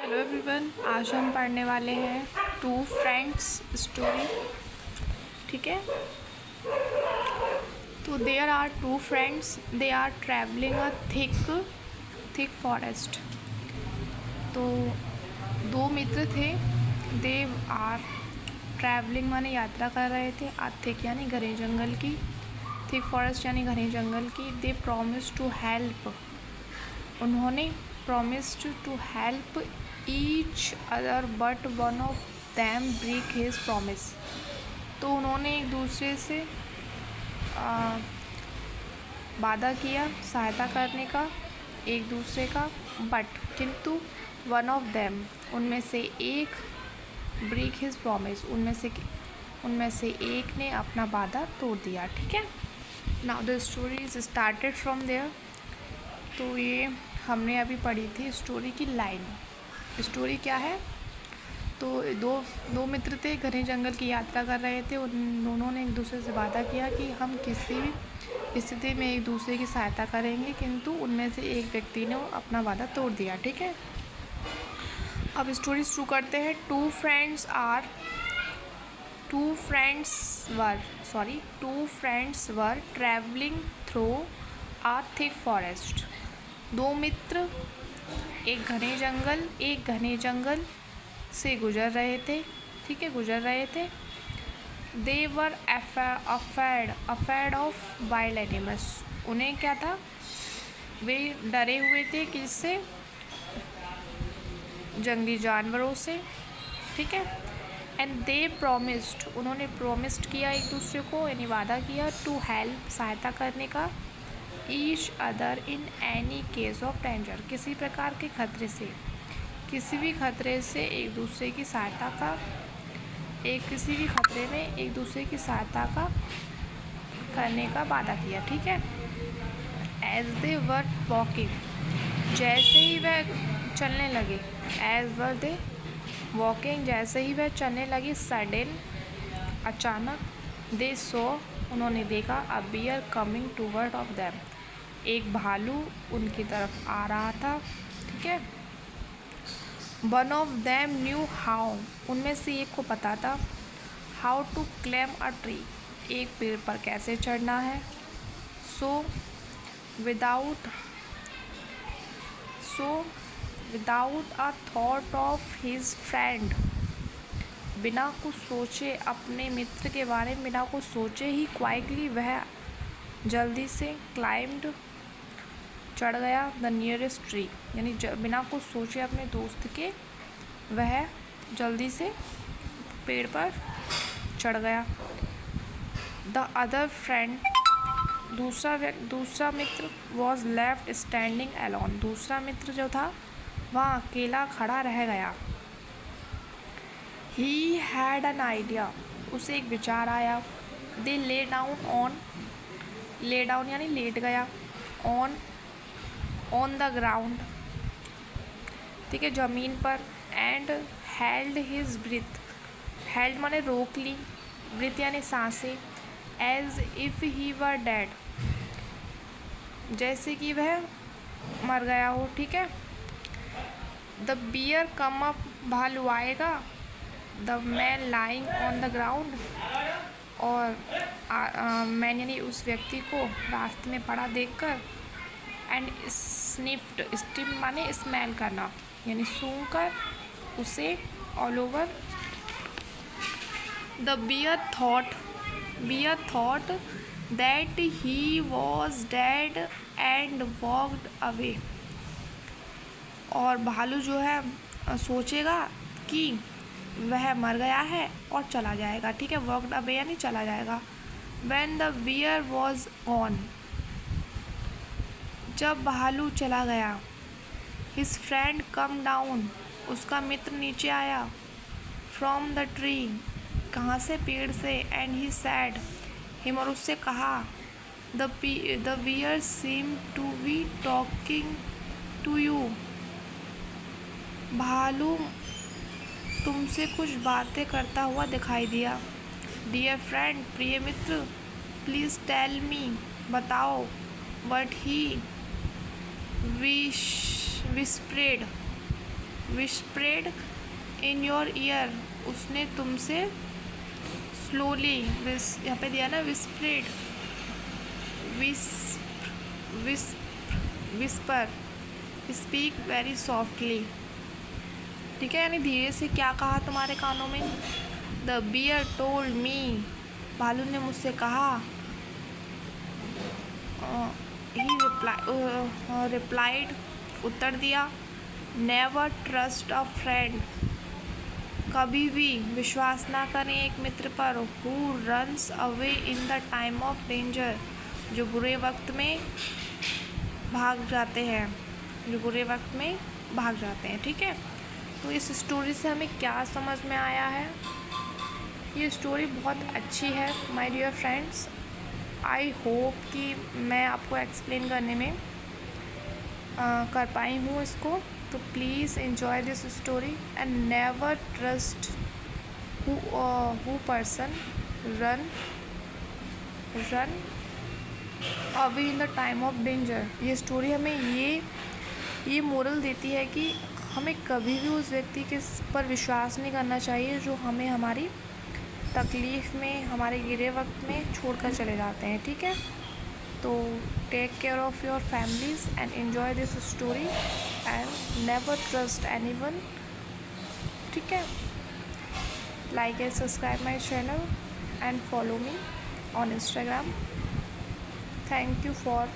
Hello everyone, आज हम पढ़ने वाले हैं टू फ्रेंड्स स्टोरी। ठीक है, तो there are two friends, they are travelling a thick forest. तो दो मित्र थे, दे आर ट्रैवलिंग माने यात्रा कर रहे थे, थिक यानी घने जंगल की, थिक फॉरेस्ट यानी घने जंगल की। दे प्रॉमिस टू हेल्प, उन्होंने promised to help each other but one of them break his promise। तो उन्होंने एक दूसरे से वादा किया सहायता करने का एक दूसरे का, बट किंतु वन ऑफ देम उनमें से एक ब्रेक हिज प्रॉमिस उनमें से एक ने अपना वादा तोड़ दिया। ठीक है, now the story is started from there. तो ये हमने अभी पढ़ी थी स्टोरी की लाइन। स्टोरी क्या है? तो दो मित्र थे, घने जंगल की यात्रा कर रहे थे। उन दोनों ने एक दूसरे से वादा किया कि हम किसी भी स्थिति में एक दूसरे की सहायता करेंगे, किंतु उनमें से एक व्यक्ति ने अपना वादा तोड़ दिया। ठीक है, अब स्टोरी शुरू करते हैं। Two friends were travelling through a thick forest. दो मित्र एक घने जंगल से गुजर रहे थे। ठीक है, गुजर रहे थे। दे वर अफेर्ड ऑफ वाइल्ड एनिमल्स। उन्हें क्या था? वे डरे हुए थे किससे? जंगली जानवरों से। ठीक है, एंड दे प्रॉमिस्ड, उन्होंने प्रॉमिस्ड किया एक दूसरे को, यानी वादा किया, टू हेल्प, सहायता करने का, each other in any case of danger, किसी प्रकार के खतरे से, किसी भी खतरे से एक दूसरे की सहायता का, किसी भी खतरे में एक दूसरे की सहायता का करने का वादा किया। ठीक है, एज दे वर वॉकिंग, जैसे ही वह चलने लगे, एज वर दे वॉकिंग, जैसे ही वह चलने लगी, सडन, अचानक, दे सो, उन्होंने देखा, a bear coming toward of them, एक भालू उनकी तरफ आ रहा था। ठीक है, one of them knew how, उनमें से एक को पता था, how to climb a tree, एक पेड़ पर कैसे चढ़ना है। So without a thought of his friend, बिना कुछ सोचे, अपने मित्र के बारे में बिना कुछ सोचे ही, क्वाइकली, वह जल्दी से, क्लाइम्ड, चढ़ गया, द नियरेस्ट ट्री, यानी बिना कुछ सोचे अपने दोस्त के वह जल्दी से पेड़ पर चढ़ गया। द अदर फ्रेंड, दूसरा मित्र, वॉज लेफ्ट स्टैंडिंग अलोन, दूसरा मित्र जो था वहाँ अकेला खड़ा रह गया। ही हैड एन आइडिया, उसे एक विचार आया। दे ले डाउन यानी लेट गया, ऑन द ग्राउंड, ठीक है, ज़मीन पर, and held his breath, held माने रोक ली, ब्रीथ यानी सांसें, as if he were dead, जैसे कि वह मर गया हो। ठीक है, द बियर कम अप, भालू आएगा, the man lying on the ground, और मैन यानी उस व्यक्ति को रास्ते में पड़ा देखकर, एंड स्निफ्ड, स्टिम माने स्मेल करना, यानी सूंघ कर उसे, all over. The bear thought that he was dead and walked away, और भालू जो है सोचेगा कि वह मर गया है और चला जाएगा। ठीक है, वॉक्ड अवे यानी चला जाएगा। When the bear was gone, जब भालू चला गया, हिज फ्रेंड कम डाउन, उसका मित्र नीचे आया, फ्रॉम द ट्री, कहाँ से? पेड़ से, एंड ही सैड हिम, और उससे कहा, the bear seem to be talking to you, भालू तुमसे कुछ बातें करता हुआ दिखाई दिया। डियर फ्रेंड, प्रिय मित्र, प्लीज़ टेल मी, बताओ, what he whispered, whispered in your ear, उसने तुमसे स्लोली, यहाँ पे दिया ना विस्प्रेड, विस विस विस्पर, स्पीक वेरी सॉफ्टली, ठीक है, यानी धीरे से क्या कहा तुम्हारे कानों में। द बियर टोल्ड मी, भालू ने मुझसे कहा। ही रिप्लाइड, उत्तर दिया। नेवर ट्रस्ट अ फ्रेंड, कभी भी विश्वास ना करें एक मित्र पर। Who runs away in the time of danger, जो बुरे वक्त में भाग जाते हैं, जो बुरे वक्त में भाग जाते हैं, ठीक है। तो इस स्टोरी से हमें क्या समझ में आया है? ये स्टोरी बहुत अच्छी है my dear friends. I hope कि मैं आपको एक्सप्लेन करने में कर पाई हूँ इसको। तो please enjoy this story and never trust who person run away in the time of danger. ये स्टोरी हमें ये मोरल देती है कि हमें कभी भी उस व्यक्ति के पर विश्वास नहीं करना चाहिए जो हमें हमारी तकलीफ़ में, हमारे गिरे वक्त में छोड़कर चले जाते हैं, ठीक है। तो take care of your families and enjoy this story and never trust anyone, ठीक है। Like and subscribe my channel and follow me on Instagram. Thank you for